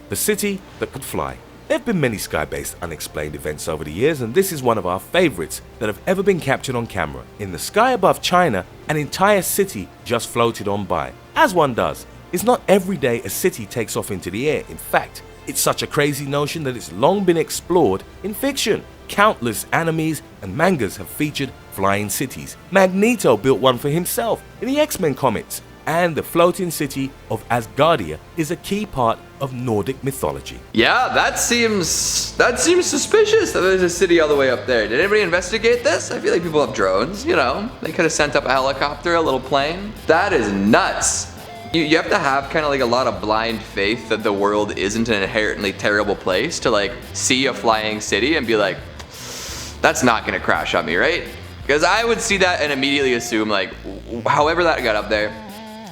the city that could fly. There have been many sky-based unexplained events over the years, and this is one of our favorites that have ever been captured on camera. In the sky above China, an entire city just floated on by. As one does. It's not every day a city takes off into the air. In fact, it's such a crazy notion that it's long been explored in fiction. Countless animes and mangas have featured flying cities. Magneto built one for himself in the X-Men comics. And the floating city of Asgardia is a key part of Nordic mythology. Yeah, that seems suspicious that there's a city all the way up there. Did anybody investigate this? I feel like people have drones, you know. They could have sent up a helicopter, a little plane. That is nuts. You have to have kind of like a lot of blind faith that the world isn't an inherently terrible place to like see a flying city and be like, that's not gonna crash on me, right? Because I would see that and immediately assume like, however that got up there,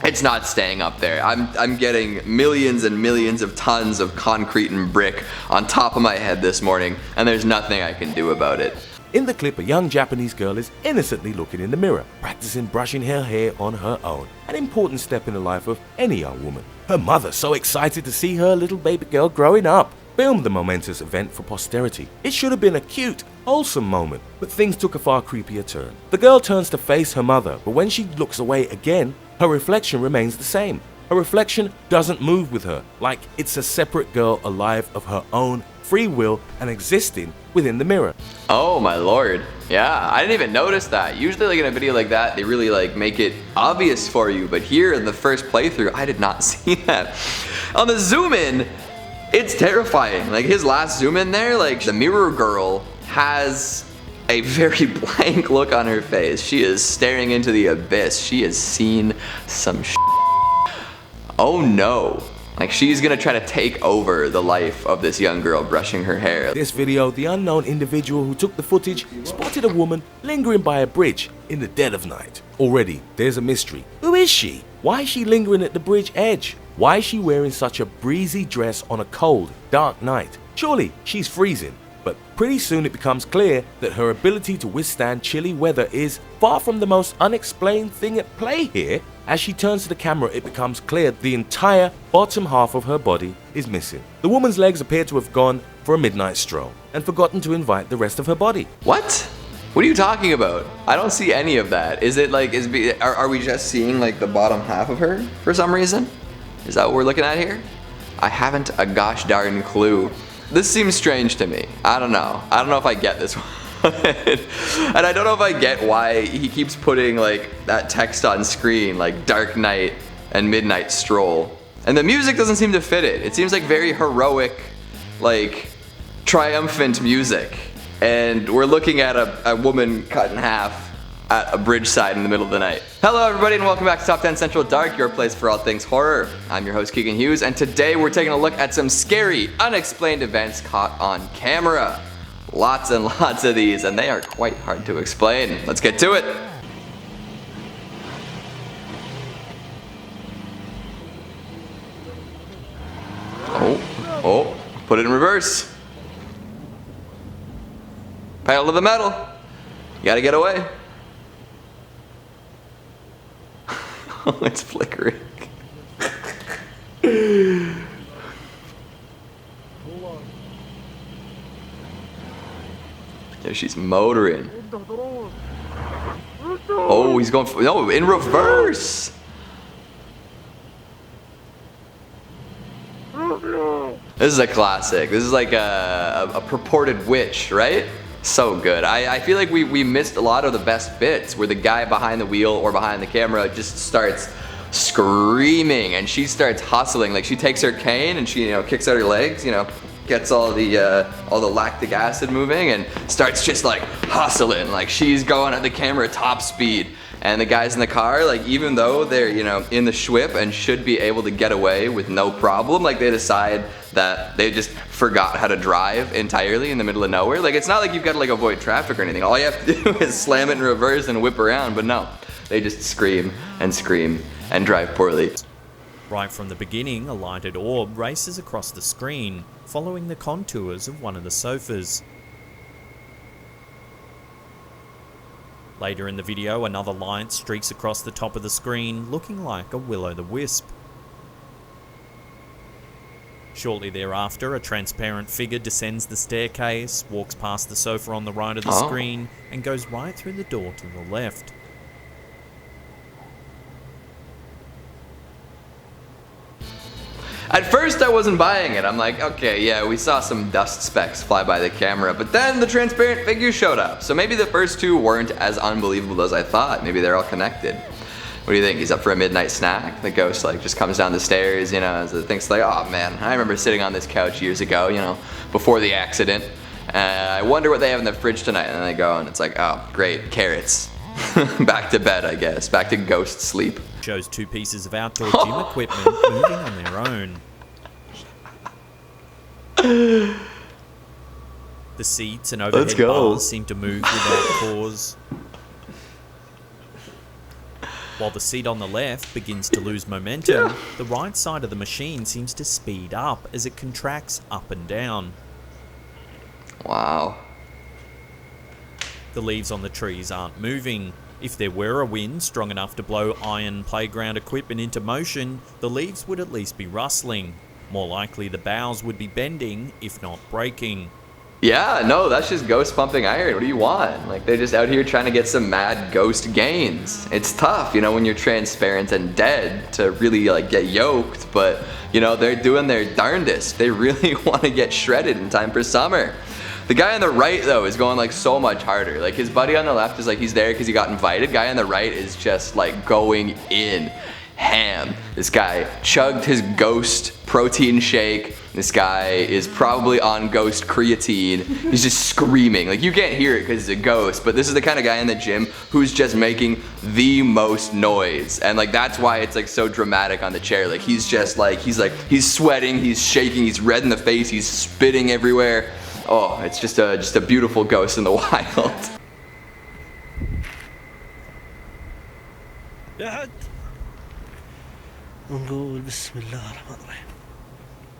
it's not staying up there. I'm getting millions and millions of tons of concrete and brick on top of my head this morning, and there's nothing I can do about it. In the clip, a young Japanese girl is innocently looking in the mirror, practicing brushing her hair on her own, an important step in the life of any young woman. Her mother, so excited to see her little baby girl growing up, filmed the momentous event for posterity. It should have been a cute, wholesome moment, but things took a far creepier turn. The girl turns to face her mother, but when she looks away again, her reflection remains the same. Her reflection doesn't move with her, like it's a separate girl alive of her own free will and existing within the mirror. Oh my lord. Yeah, I didn't even notice that. Usually like in a video like that, they really like make it obvious for you, but here in the first playthrough, I did not see that. On the zoom in, it's terrifying. Like his last zoom in there, like the mirror girl has a very blank look on her face. She is staring into the abyss. She has seen some shit. Oh no. Like she's gonna try to take over the life of this young girl brushing her hair. In this video, the unknown individual who took the footage spotted a woman lingering by a bridge in the dead of night. Already, there's a mystery. Who is she? Why is she lingering at the bridge edge? Why is she wearing such a breezy dress on a cold, dark night? Surely she's freezing. But pretty soon it becomes clear that her ability to withstand chilly weather is far from the most unexplained thing at play here. As she turns to the camera, it becomes clear the entire bottom half of her body is missing. The woman's legs appear to have gone for a midnight stroll and forgotten to invite the rest of her body. What? What are you talking about? I don't see any of that. Is it like, are we just seeing like the bottom half of her for some reason? Is that what we're looking at here? I haven't a gosh darn clue. This seems strange to me. I don't know. I don't know if I get this one. And I don't know if I get why he keeps putting like that text on screen, like Dark Night and Midnight Stroll. And the music doesn't seem to fit it. It seems like very heroic, like triumphant music. And we're looking at a woman cut in half at a bridge side in the middle of the night. Hello everybody and welcome back to Top 10 Central Dark, your place for all things horror. I'm your host Keegan Hughes, and today we're taking a look at some scary, unexplained events caught on camera. Lots and lots of these, and they are quite hard to explain. Let's get to it. Oh, put it in reverse. Pedal to the metal. You gotta get away. Oh, it's flickering. Yeah, she's motoring. Oh, he's going, no, in reverse. This is a classic. This is like a purported witch, right? So good. I feel like we missed a lot of the best bits where the guy behind the wheel or behind the camera just starts screaming and she starts hustling. Like she takes her cane and she, kicks out her legs, gets all the lactic acid moving and starts just like hustling. Like she's going at the camera top speed. And the guys in the car, like even though they're, in the schwip and should be able to get away with no problem, like they decide that they just forgot how to drive entirely in the middle of nowhere. Like it's not like you've got to like avoid traffic or anything. All you have to do is slam it in reverse and whip around, but no. They just scream and drive poorly. Right from the beginning, a lighted orb races across the screen, following the contours of one of the sofas. Later in the video, another light streaks across the top of the screen, looking like a will-o'-the-wisp. Shortly thereafter, a transparent figure descends the staircase, walks past the sofa on the right of the screen, and goes right through the door to the left. At first I wasn't buying it. I'm like, okay, yeah, we saw some dust specks fly by the camera, but then the transparent figure showed up. So maybe the first two weren't as unbelievable as I thought. Maybe they're all connected. What do you think? He's up for a midnight snack? The ghost like just comes down the stairs, you know, as it thinks like, oh man, I remember sitting on this couch years ago, you know, before the accident. I wonder what they have in the fridge tonight. And then they go and it's like, oh, great, carrots. Back to bed, I guess. Back to ghost sleep. Shows two pieces of outdoor gym equipment moving on their own. The seats and overhead bars seem to move without cause. While the seat on the left begins to lose momentum, the right side of the machine seems to speed up as it contracts up and down. Wow. The leaves on the trees aren't moving. If there were a wind strong enough to blow iron playground equipment into motion, the leaves would at least be rustling. More likely the boughs would be bending, if not breaking. Yeah, no, that's just ghost pumping iron. What do you want? Like, they're just out here trying to get some mad ghost gains. It's tough, you know, when you're transparent and dead to really, like, get yoked, but, you know, they're doing their darndest. They really want to get shredded in time for summer. The guy on the right, though, is going, like, so much harder. Like, his buddy on the left is, like, he's there because he got invited. Guy on the right is just, like, going in ham. This guy chugged his ghost protein shake. This guy is probably on ghost creatine. He's just screaming. Like, you can't hear it because he's a ghost, but this is the kind of guy in the gym who's just making the most noise. And like, that's why it's like so dramatic on the chair. Like, he's just like, he's sweating, he's shaking, he's red in the face, he's spitting everywhere. Oh, it's just a beautiful ghost in the wild.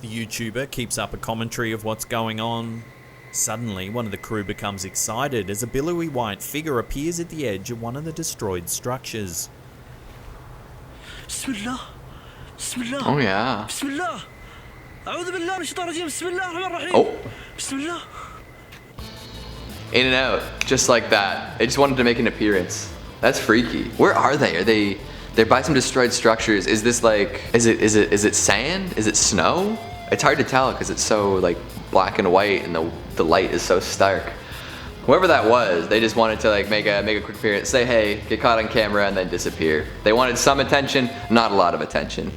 The YouTuber keeps up a commentary of what's going on. Suddenly, one of the crew becomes excited as a billowy white figure appears at the edge of one of the destroyed structures. Oh yeah. Oh. In and out, just like that. They just wanted to make an appearance. That's freaky. Where are they? They're by some destroyed structures. Is this like, is it sand? Is it snow? It's hard to tell because it's so like black and white and the light is so stark. Whoever that was, they just wanted to like make a quick appearance, say hey, get caught on camera and then disappear. They wanted some attention, not a lot of attention.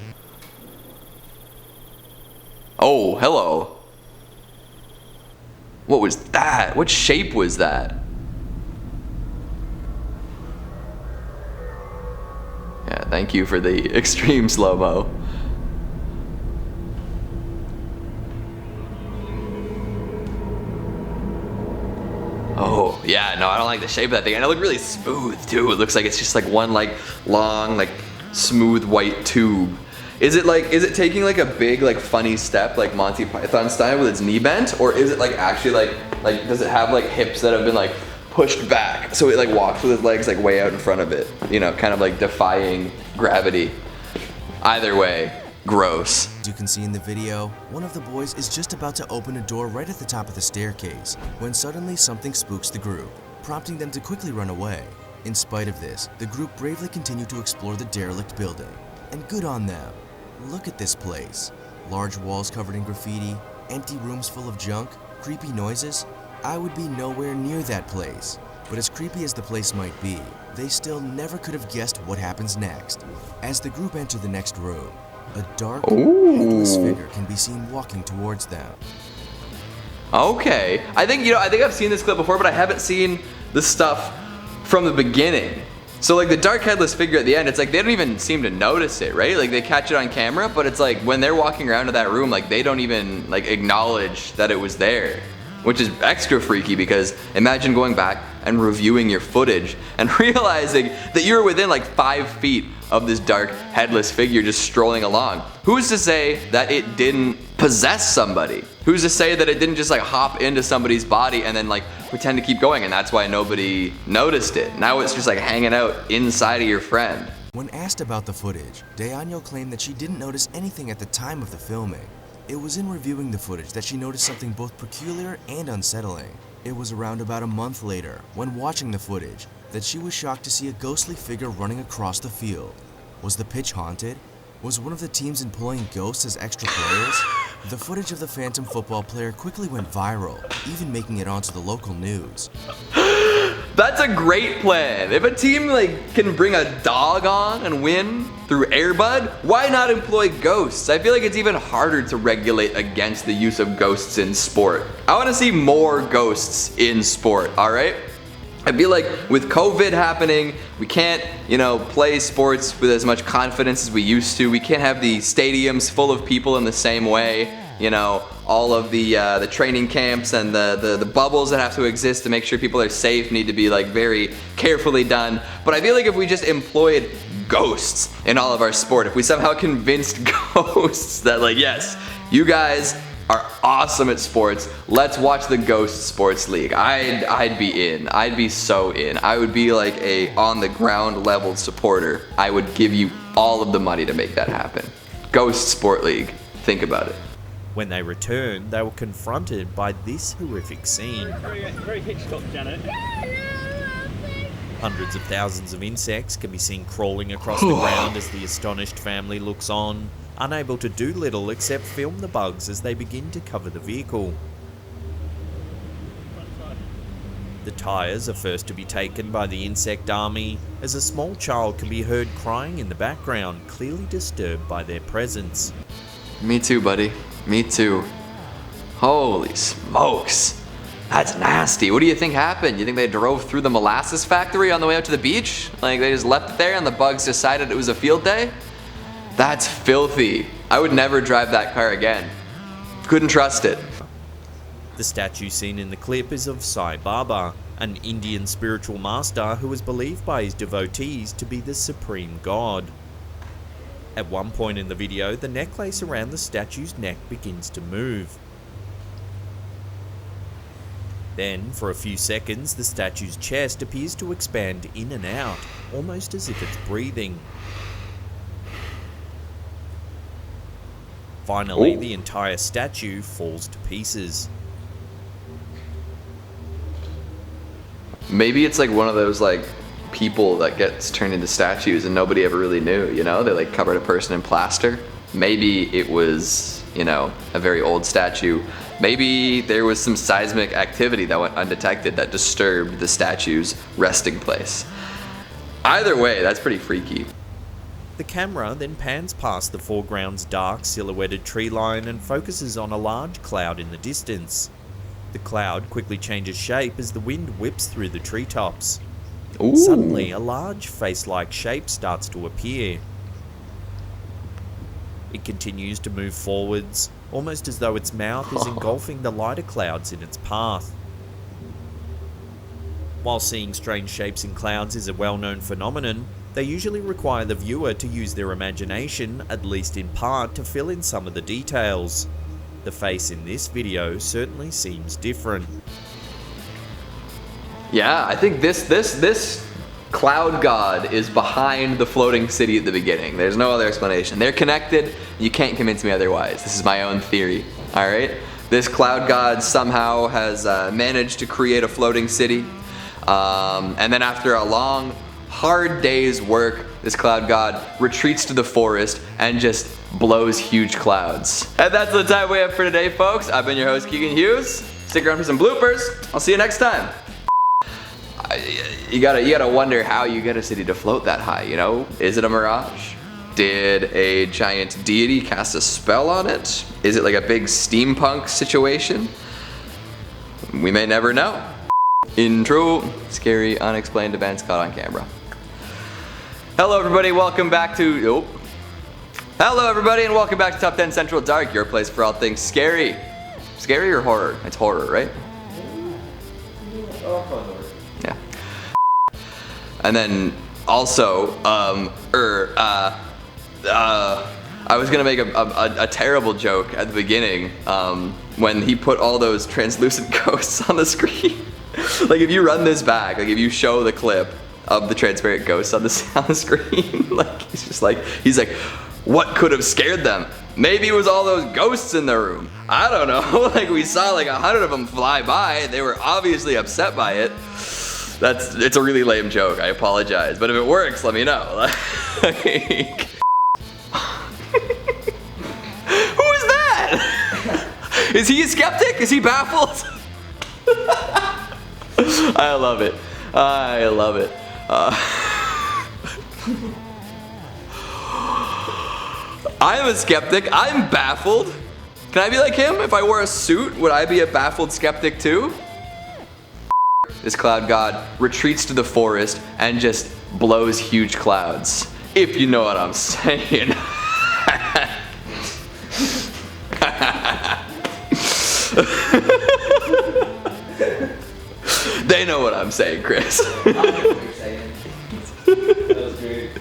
Oh, hello. What was that? What shape was that? Yeah, thank you for the extreme slow-mo. Oh, yeah, no, I don't like the shape of that thing. And it looked really smooth, too. It looks like it's just like one like long, like smooth white tube. Is it taking like a big, like funny step, like Monty Python style with its knee bent? Or is it like actually like does it have like hips that have been like pushed back? So it like walks with its legs like way out in front of it, you know, kind of like defying gravity. Either way, gross. As you can see in the video, one of the boys is just about to open a door right at the top of the staircase when suddenly something spooks the group, prompting them to quickly run away. In spite of this, the group bravely continue to explore the derelict building. And good on them. Look at this place. Large walls covered in graffiti, empty rooms full of junk, creepy noises. I would be nowhere near that place. But as creepy as the place might be, they still never could have guessed what happens next. As the group enter the next room, a dark, headless figure can be seen walking towards them. Okay, I think I've seen this clip before, but I haven't seen the stuff from the beginning. So like the dark headless figure at the end, it's like they don't even seem to notice it, right? Like they catch it on camera, but it's like when they're walking around to that room, like they don't even like acknowledge that it was there. Which is extra freaky because imagine going back and reviewing your footage and realizing that you were within like 5 feet of this dark headless figure just strolling along. Who's to say that it didn't possess somebody? Who's to say that it didn't just like hop into somebody's body and then like pretend to keep going and that's why nobody noticed it? Now it's just like hanging out inside of your friend. When asked about the footage, Deano claimed that she didn't notice anything at the time of the filming. It was in reviewing the footage that she noticed something both peculiar and unsettling. It was around about a month later, when watching the footage, that she was shocked to see a ghostly figure running across the field. Was the pitch haunted? Was one of the teams employing ghosts as extra players? The footage of the phantom football player quickly went viral, even making it onto the local news. That's a great plan. If a team can bring a dog on and win through Airbud, why not employ ghosts? I feel like it's even harder to regulate against the use of ghosts in sport. I want to see more ghosts in sport, all right? I feel like with COVID happening, we can't, play sports with as much confidence as we used to. We can't have the stadiums full of people in the same way. All of the training camps and the bubbles that have to exist to make sure people are safe need to be very carefully done. But I feel like if we just employed ghosts in all of our sport, if we somehow convinced ghosts that yes, you guys are awesome at sports, let's watch the Ghost Sports League. I'd be in. I'd be so in. I would be like a on the ground level supporter. I would give you all of the money to make that happen. Ghost Sport League. Think about it. When they returned, they were confronted by this horrific scene. Very Hitchcock, Janet. Hundreds of thousands of insects can be seen crawling across the ground as the astonished family looks on, unable to do little except film the bugs as they begin to cover the vehicle. The tyres are first to be taken by the insect army, as a small child can be heard crying in the background, clearly disturbed by their presence. Me too, buddy. Me too. Holy smokes. That's nasty. What do you think happened? You think they drove through the molasses factory on the way out to the beach? They just left it there and the bugs decided it was a field day? That's filthy. I would never drive that car again. Couldn't trust it. The statue seen in the clip is of Sai Baba, an Indian spiritual master who is believed by his devotees to be the supreme god. At one point in the video, the necklace around the statue's neck begins to move. Then, for a few seconds, the statue's chest appears to expand in and out, almost as if it's breathing. Finally, the entire statue falls to pieces. Maybe it's one of those people that gets turned into statues and nobody ever really knew, They covered a person in plaster. Maybe it was, a very old statue. Maybe there was some seismic activity that went undetected that disturbed the statue's resting place. Either way, that's pretty freaky. The camera then pans past the foreground's dark silhouetted tree line and focuses on a large cloud in the distance. The cloud quickly changes shape as the wind whips through the treetops. Ooh. Suddenly, a large face-like shape starts to appear. It continues to move forwards, almost as though its mouth is engulfing the lighter clouds in its path. While seeing strange shapes in clouds is a well-known phenomenon, they usually require the viewer to use their imagination, at least in part, to fill in some of the details. The face in this video certainly seems different. Yeah, I think this cloud god is behind the floating city at the beginning. There's no other explanation. They're connected. You can't convince me otherwise. This is my own theory. All right? This cloud god somehow has managed to create a floating city. And then after a long, hard day's work, this cloud god retreats to the forest and just blows huge clouds. And that's the time we have for today, folks. I've been your host, Keegan Hughes. Stick around for some bloopers. I'll see you next time. You gotta wonder how you get a city to float that high, Is it a mirage? Did a giant deity cast a spell on it? Is it like a big steampunk situation? We may never know. Intro, scary, unexplained events caught on camera. Hello everybody, welcome back to, Hello everybody and welcome back to Top 10 Central Dark, your place for all things scary. Scary or horror? It's horror, right? Yeah. And then also, I was gonna make a terrible joke at the beginning when he put all those translucent ghosts on the screen. If you run this back, if you show the clip of the transparent ghosts on the screen, he's like, what could have scared them? Maybe it was all those ghosts in the room. I don't know. Like we saw like 100 of them fly by. They were obviously upset by it. It's a really lame joke. I apologize. But if it works, let me know. Like, who is that? Is he a skeptic? Is he baffled? I love it. I love it. I'm a skeptic. I'm baffled. Can I be like him? If I wore a suit, would I be a baffled skeptic too? This cloud god retreats to the forest and just blows huge clouds. If you know what I'm saying. They know what I'm saying, Chris. I know what you're saying. That was great.